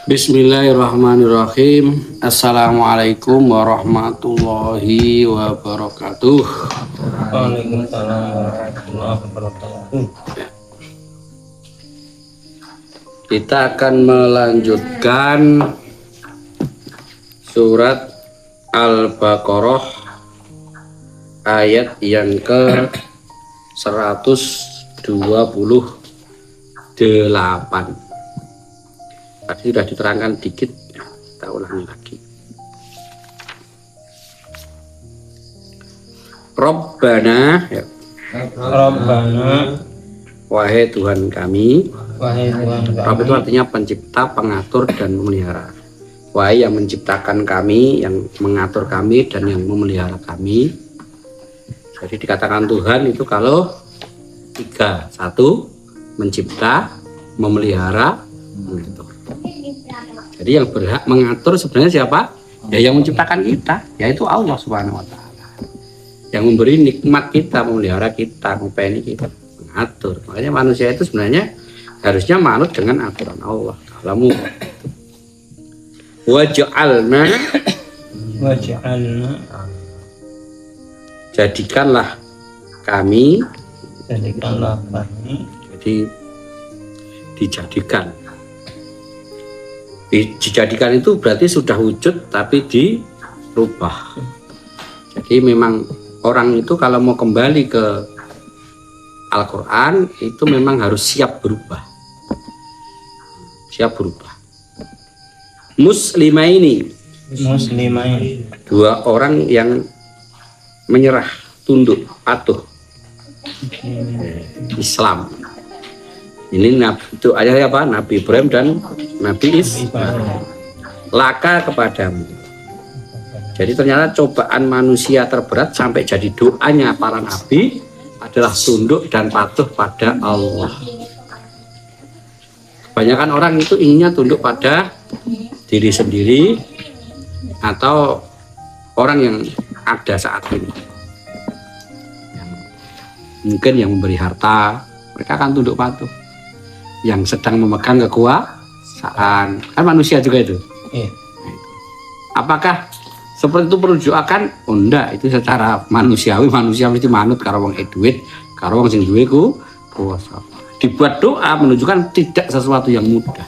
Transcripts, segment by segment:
Bismillahirrahmanirrahim. Assalamualaikum warahmatullahi wabarakatuh. Waalaikumsalam warahmatullahi wabarakatuh. Kita akan melanjutkan surat Al-Baqarah ayat yang ke 128. Tadi sudah diterangkan dikit, kita ulangi lagi. Rabbana, ya. Rabbana, Wahai Tuhan kami. wahai Tuhan Rabb itu kami, artinya pencipta, pengatur, dan memelihara. Wahai yang menciptakan kami, yang mengatur kami, dan yang memelihara kami. Jadi dikatakan Tuhan itu kalau tiga. Satu, mencipta, memelihara, mengatur. Jadi yang berhak mengatur sebenarnya siapa? Ya yang menciptakan kita, yaitu Allah Subhanahu wa taala. Yang memberi nikmat kita, memelihara kita, ngopeni kita, mengatur. Makanya manusia itu sebenarnya harusnya manut dengan aturan Allah. Kalamu waj'alna, waj'alna, jadikanlah kami, jadikanlah kami, jadi dijadikan. Dijadikan itu berarti sudah wujud tapi dirubah. Jadi memang orang itu kalau mau kembali ke Al-Quran itu memang harus siap berubah. Siap berubah. Muslimaini, muslimain, dua orang yang menyerah, tunduk, patuh Islam. Ini itu ayat apa? Nabi Ibrahim dan Nabi Ismail. Laka kepadamu. Jadi ternyata cobaan manusia terberat sampai jadi doanya para nabi adalah tunduk dan patuh pada Allah. Kebanyakan orang itu inginnya tunduk pada diri sendiri atau orang yang ada saat ini. Mungkin yang memberi harta, mereka akan tunduk patuh. Yang sedang memegang kekuasaan, kan manusia juga itu. Iya. Apakah seperti itu perlu doakan? Oh enggak, itu secara manusiawi, manusia mesti manut karo wong duit, karo wong sing duwe kuasa. Dibuat doa menunjukkan tidak sesuatu yang mudah.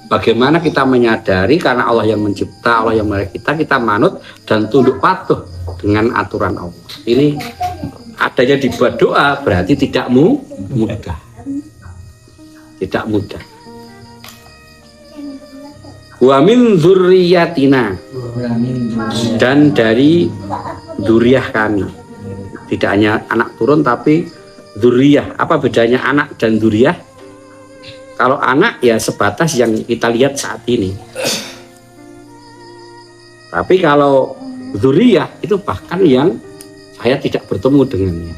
Bagaimana kita menyadari karena Allah yang mencipta, Allah yang memelihara kita manut dan tunduk patuh dengan aturan Allah. Ini adanya dibuat doa berarti tidak mudah. Tidak mudah. Wa min dzurriyyatina, dan dari dzurriyyah kami. Tidak hanya anak turun tapi dzurriyyah. Apa bedanya anak dan dzurriyyah? Kalau anak ya sebatas yang kita lihat saat ini. Tapi kalau dzurriyyah itu bahkan yang saya tidak bertemu dengannya.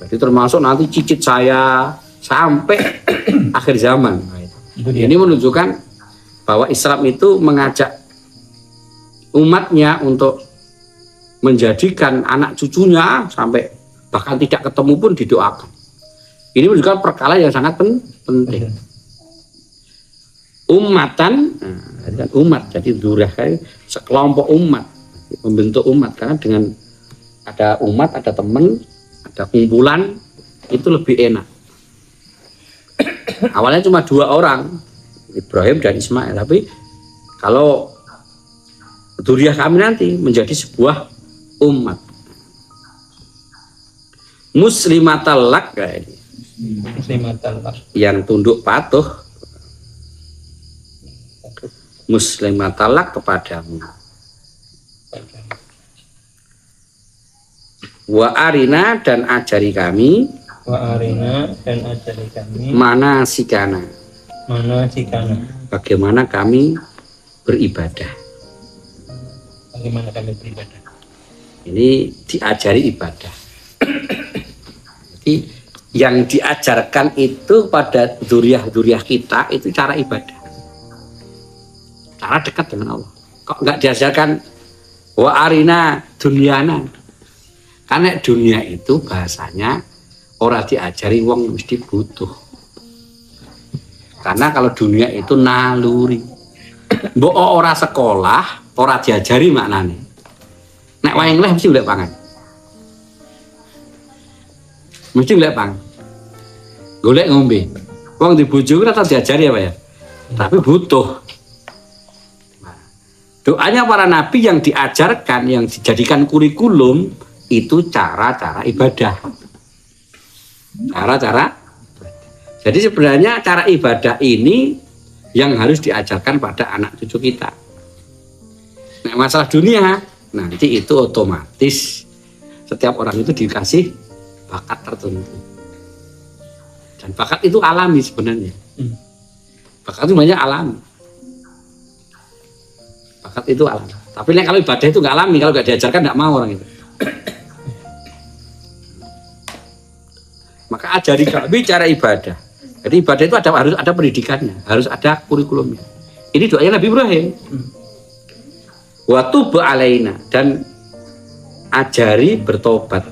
Jadi termasuk nanti cicit saya sampai akhir zaman. Ini menunjukkan bahwa Islam itu mengajak umatnya untuk menjadikan anak cucunya sampai bahkan tidak ketemu pun didoakan. Ini menunjukkan perkara yang sangat penting. Umatan, nah, umat, jadi dzurriyyah sekelompok umat, membentuk umat karena dengan ada umat, ada teman, ada kumpulan itu lebih enak. Awalnya cuma dua orang, Ibrahim dan Ismail, tapi kalau dzurriyyah kami nanti menjadi sebuah umat. Muslimatal lak, yang tunduk patuh, muslimatal lak kepadamu. Wa arina, dan ajari kami, wa arina, dan ajari kami, manasikana, bagaimana kami beribadah. Bagaimana kami beribadah. Ini diajari ibadah. Jadi yang diajarkan itu pada dzurriyyah kita itu cara ibadah, cara dekat dengan Allah. Kok nggak diajarkan wa arina dunyana? Karena dunia itu bahasanya orang diajari wong mesti butuh. Karena kalau dunia itu naluri. Mbok ora sekolah, ora diajari maknane. Nek wae ngleh mesti golek pangan. Mesti golek pangan. Golek ngombe. Wong di bojo ora tau diajari apa ya? Tapi butuh. Doanya para nabi yang diajarkan, yang dijadikan kurikulum itu cara-cara ibadah. Cara-cara. Jadi sebenarnya cara ibadah ini yang harus diajarkan pada anak cucu kita. Nah, masalah dunia, nanti itu otomatis setiap orang itu dikasih bakat tertentu. Dan bakat itu alami sebenarnya. Bakat itu banyak alami. Bakat itu alami. Tapi kalau ibadah itu nggak alami, kalau nggak diajarkan nggak mau orang itu. Maka ajari kami cara ibadah. Jadi ibadah itu harus ada pendidikannya, harus ada kurikulumnya. Ini doanya Nabi Ibrahim. Wa tub alaina, dan ajari bertobat.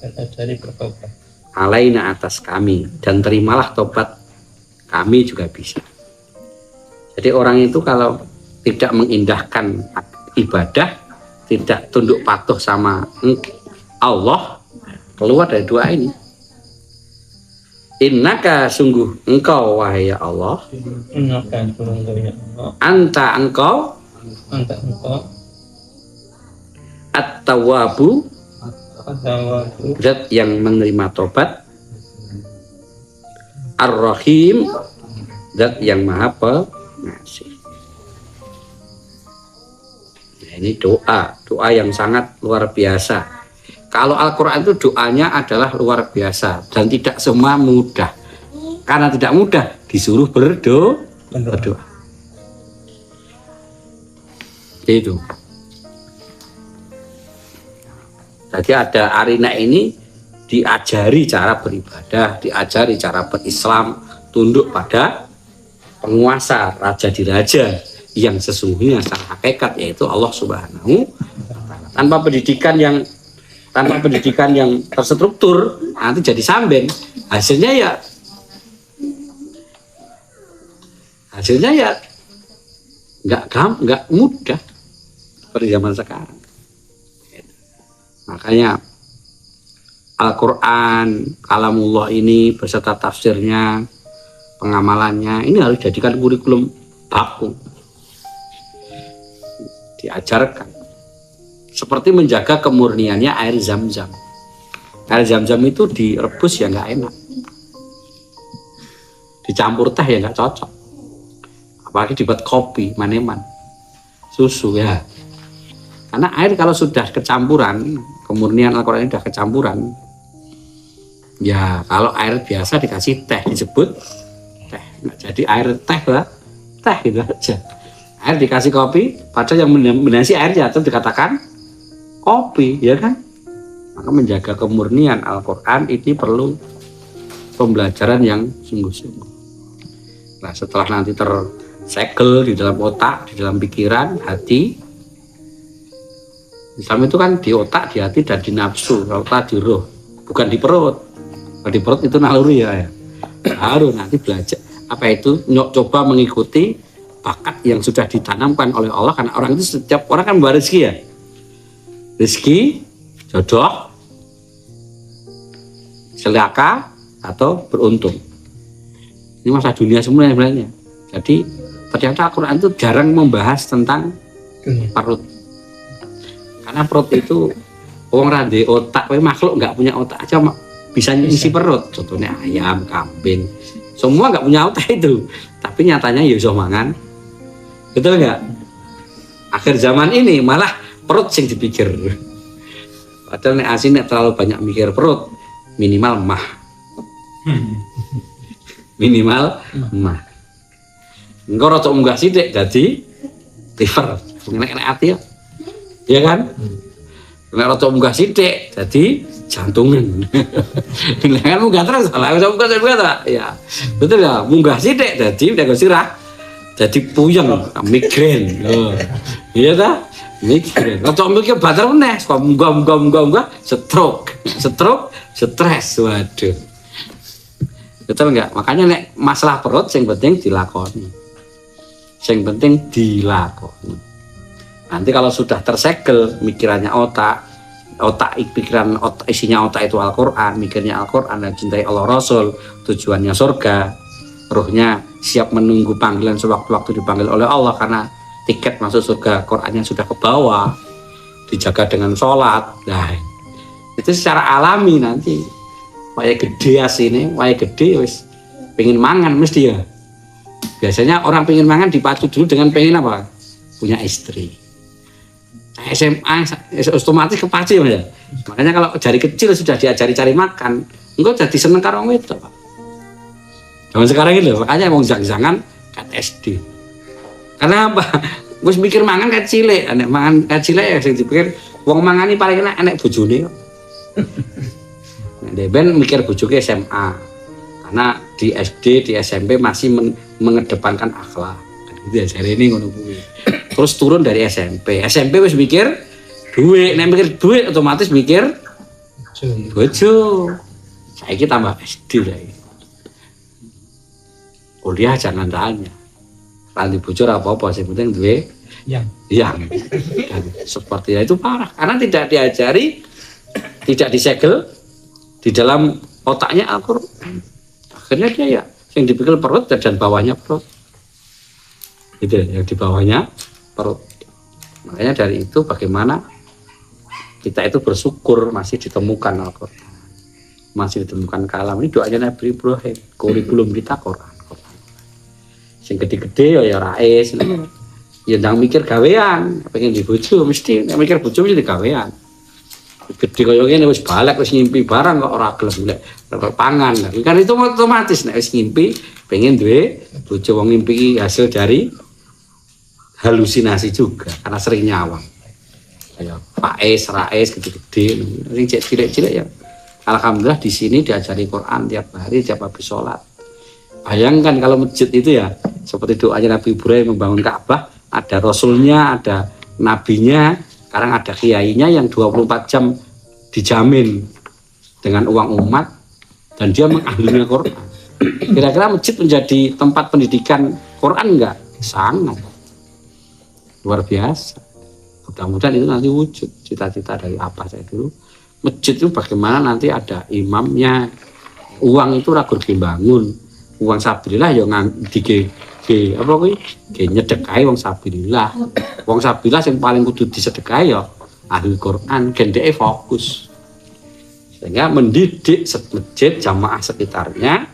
Dan ajari bertobat. Alaina atas kami, dan terimalah tobat kami juga bisa. Jadi orang itu kalau tidak mengindahkan ibadah, tidak tunduk patuh sama Allah, keluar dari doa ini. Innaka sungguh engkau wahai Allah. Innaka sungguh ya Allah. Anta engkau. Anta engkau. At-tawwabu. At-tawwabu. Zat yang menerima tobat. Ar-Rahim. Zat yang maha pengasih. Nah, ini doa yang sangat luar biasa. Kalau Al-Quran itu doanya adalah luar biasa dan tidak semua mudah. Karena tidak mudah disuruh berdoa. Itu. Jadi ada Arina ini diajari cara beribadah, diajari cara berislam, tunduk pada penguasa, raja diraja yang sesungguhnya secara hakikat yaitu Allah Subhanahu wa Ta'ala. Tanpa pendidikan yang terstruktur, nanti jadi samben. Hasilnya ya nggak mudah seperti zaman sekarang. Makanya Al-Quran, kalamullah ini beserta tafsirnya, pengamalannya, ini harus dijadikan kurikulum baku. Diajarkan. Seperti menjaga kemurniannya air zam-zam. Air zam-zam itu direbus ya nggak enak. Dicampur teh ya nggak cocok. Apalagi dibuat kopi, maneman, susu ya. Karena air kalau sudah kecampuran, kemurnian Al-Quran ini sudah kecampuran. Ya kalau air biasa dikasih teh disebut teh. Nggak jadi air teh lah, teh gitu aja. Air dikasih kopi, padahal yang menasi air jatuh dikatakan kopi, ya kan? Maka menjaga kemurnian Al-Quran ini perlu pembelajaran yang sungguh-sungguh. Nah, setelah nanti tersegel di dalam otak, di dalam pikiran, hati. Islam itu kan di otak, di hati, dan di nafsu, otak di roh, bukan di perut. Kalau di perut itu naluri ya. Baru nanti belajar. Apa itu? Coba mengikuti bakat yang sudah ditanamkan oleh Allah, karena orang itu setiap orang kan membawa rezeki ya. Rezeki, jodoh, celaka, atau beruntung. Ini masalah dunia semua sebenarnya. Jadi ternyata Al-Quran itu jarang membahas tentang perut. Karena perut itu orang rade otak, makhluk nggak punya otak aja bisa ngisi perut. Contohnya ayam, kambing, semua nggak punya otak itu. Tapi nyatanya ya bisa mangan. Betul nggak? Akhir zaman ini malah perut sing dipikir. Padahal nek asin nek terlalu banyak mikir perut, minimal mah. Minimal mah. Engko rada munggah sithik dadi liver. Nek ati ya. Iya kan? Nek rada munggah sithik dadi jantungan. Nek kan munggah terus, lah munggah ya. Betul ya, munggah sithik dadi nek sirah dadi puyeng, migrain. Oh. Iya ta? Mikir, kalau mikir bater meneh, munggah, stroke, stres, waduh. Betul enggak? Makanya nek masalah perut yang penting dilakoni. Yang penting dilakoni. Nanti kalau sudah tersegel mikirannya isinya otak itu Al-Qur'an, mikirnya Al-Qur'an dan cintai Allah Rasul, tujuannya surga, ruhnya siap menunggu panggilan sewaktu-waktu dipanggil oleh Allah karena tiket masuk surga Qur'annya sudah ke bawah, dijaga dengan sholat. Nah, itu secara alami nanti wae gede asine, wae gede wis pengen mangan mesti ya. Biasanya orang pengen mangan dipacu dulu dengan pengen apa? Punya istri. SMA otomatis kepacu ya. Makanya kalau dari kecil sudah diajari cari makan, engko jadi seneng karo wong wedok, Pak. Zaman sekarang itu makanya wong jang-jangan kat SD. Karena apa? Wis mikir mangan kat cilik, nek mangan kat cilik ya sing dipikir wong mangani paling enak bojone kok. Nek ben mikir bojoke SMA. Karena di SD, di SMP masih mengedepankan akhlak. Kan gitu ya jare ini ngono kuwi. Terus turun dari SMP wis mikir duit, nek mikir duit otomatis mikir bojo. Saiki tambah SD saiki. Kuliah jangan tanya. Nanti bocor apa-apa, sing penting duwe yang. Seperti itu parah karena tidak diajari, tidak disegel di dalam otaknya Al-Qur'an. Akhirnya dia ya yang dipikir perut dan bawahnya perut. Itu yang di bawahnya perut. Makanya dari itu bagaimana kita itu bersyukur masih ditemukan Al-Qur'an, masih ditemukan kalam. Ini doanya Nabi Ibrahim, kurikulum kita Quran. Sing gede-gede ya rais, ya ndang mikir gawean, pengen dibojo mesti nek mikir bojo mesti gawean. Gede kaya ngene wis balek wis ngimpi barang kok ora gelem lek pangan. Kan itu otomatis nek wis ngimpi pengen duwe bojo, wong ngimpi hasil dari halusinasi juga karena sering nyawang. Kayak Faiz, Rais gede-gede, sing cilik-cilik ya. Alhamdulillah di sini diajari Quran tiap hari, tiap habis sholat. Bayangkan kalau masjid itu ya seperti doanya Nabi Ibrahim membangun Ka'bah, ada rasulnya, ada nabinya, sekarang ada kiainya yang 24 jam dijamin dengan uang umat dan dia mengahlina Quran. Kira-kira masjid menjadi tempat pendidikan Quran enggak? Sangat. Luar biasa. Mudah-mudahan itu nanti wujud cita-cita dari apa saya dulu. Masjid itu bagaimana nanti ada imamnya. Uang itu ragur dibangun. Uang sabilillah ya apa kuwi? Nyedekahi wong sabilillah. Wong sabilillah yang paling kudu disedekahi ya ahli Quran, gendeke fokus. Sehingga mendidik masjid jamaah sekitarnya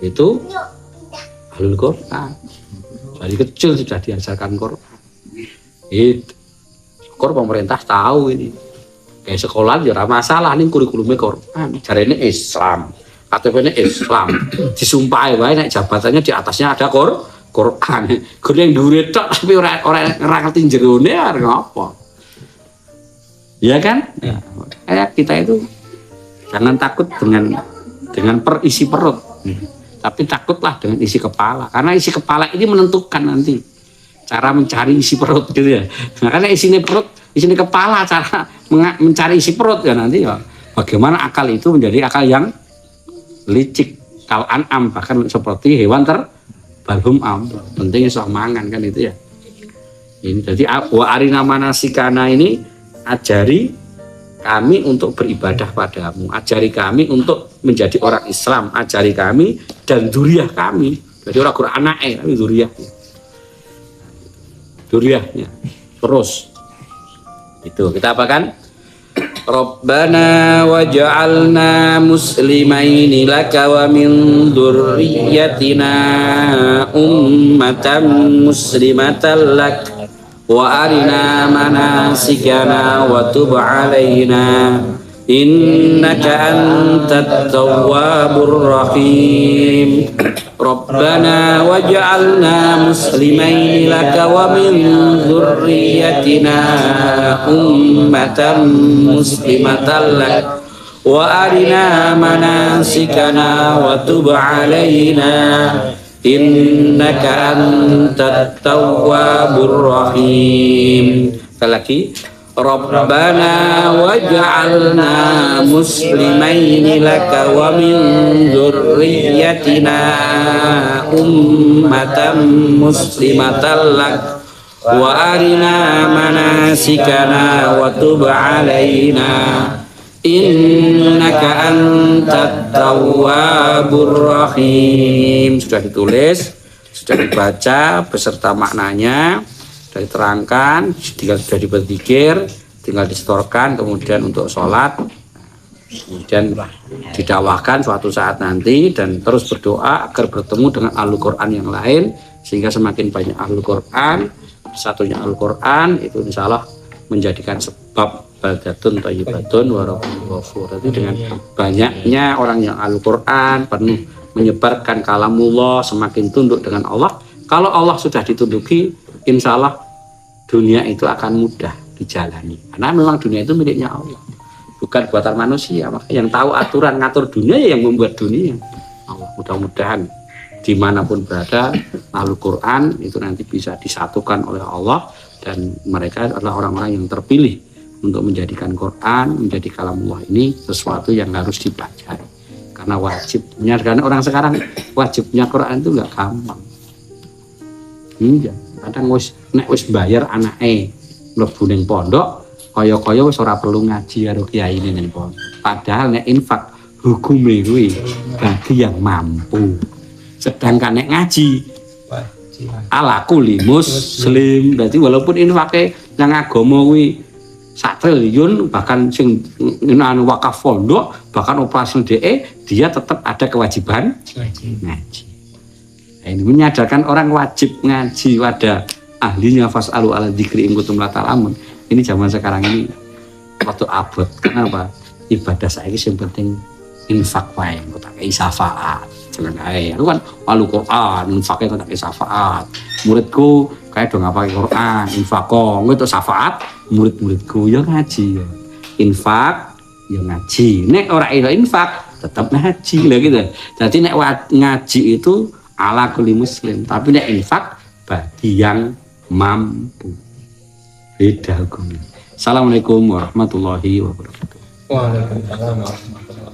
itu ahli Quran. Dari kecil sudah diajarkan Quran. Itu. Pemerintah tahu ini. Kayak sekolah ya ora masalah ning kurikulumnya Quran. Jarene Islam. KTP-nya Islam, disumpahi wae nek jabatannya di atasnya ada Quran. Guru yang dhuwur tok tapi ora ngerti jerone arep ngapa. Iya kan? Ya. Kayak kita itu jangan takut dengan isi perut. Tapi takutlah dengan isi kepala. Karena isi kepala ini menentukan nanti cara mencari isi perut gitu ya. Nah, karena isinya perut, isinya kepala cara mencari isi perut ya nanti ya. Bagaimana akal itu menjadi akal yang licik kal an'am, bahkan seperti hewan terbalhum am. Penting iso mangan kan itu ya. Ini jadi wa arina manasikana ini ajari kami untuk beribadah padamu, ajari kami untuk menjadi orang Islam, ajari kami dan dzurriyyah kami. Jadi orang Quran anake tapi dzurriyyahnya. Terus itu kita apakan? Rabbana waj'alna muslimaini laka wa min dzurriyyatina ummatan muslimatan lak wa arina manasikana wa tub alaina innaka antat tawwabur rahim. Rabbana waj'alna muslimaini laka wa min dzurriyyatina ummatan muslimatan lak wa arina manasikana wa tub alaina innaka antat tawwabur rahim. Sekali lagi, Rabbana waj'alna muslimaini laka wa min dzurriyyatina ummatan muslimatan lak wa arina manasikana wa tub alaina innaka antat tawwabur rahim. Sudah ditulis, sudah dibaca beserta maknanya, sudah diterangkan, tinggal sudah berzikir, tinggal disetorkan, kemudian untuk sholat, kemudian didakwahkan suatu saat nanti, dan terus berdoa agar bertemu dengan Ahlul Quran yang lain, sehingga semakin banyak Ahlul Quran, satunya Ahlul Quran itu insya Allah menjadikan sebab baldatun thayyibatun wa rabbun ghafur. Itu dengan banyaknya orang yang Ahlul Quran penuh menyebarkan kalamullah, semakin tunduk dengan Allah. Kalau Allah sudah ditunduki, insya Allah dunia itu akan mudah dijalani, karena memang dunia itu miliknya Allah, bukan buatan manusia. Maka yang tahu aturan ngatur dunia yang membuat dunia Allah. Mudah-mudahan dimanapun berada Ahlul Quran itu nanti bisa disatukan oleh Allah, dan mereka adalah orang-orang yang terpilih untuk menjadikan Quran, menjadi kalamullah ini sesuatu yang harus dipelajari, karena wajibnya. Karena orang sekarang wajibnya Quran itu nggak gampang. Iya, kadang nek wis bayar anake mlebu ning pondok, kaya-kaya wis ora perlu ngaji karo kiai ning pondok. Padahal nek infak hukume kuwi bagi yang mampu. Sedangkan nek ngaji ala kulli muslim. Berarti walaupun infake nang agama kuwi 1 triliun, bahkan sing anu wakaf pondok, bahkan operasi DE, dia tetap ada kewajiban ngaji. Nah, ini menyadarkan orang wajib ngaji pada ahlinya, fasalu ala dzikri in kuntum la ta'lamun. Ini zaman sekarang ini waktu abot. Kenapa? Ibadah saya yang penting infak wae, kok tak kei syafaat. Jangan ae. Aku kan Ahlul Quran, infaknya kok tak kei syafaat. Muridku kayak dong ngapake Quran, infak kok itu syafaat, murid-muridku ya ngaji ya. Infak ya ngaji. Nek ora iso infak tetap ngaji lah gitu. Jadi nek ngaji itu ala kulli muslim, tapi nek infak bagi yang mampu. Beda hukumnya. Assalamualaikum warahmatullahi wabarakatuh. Waalaikumsalam warahmatullahi wabarakatuh.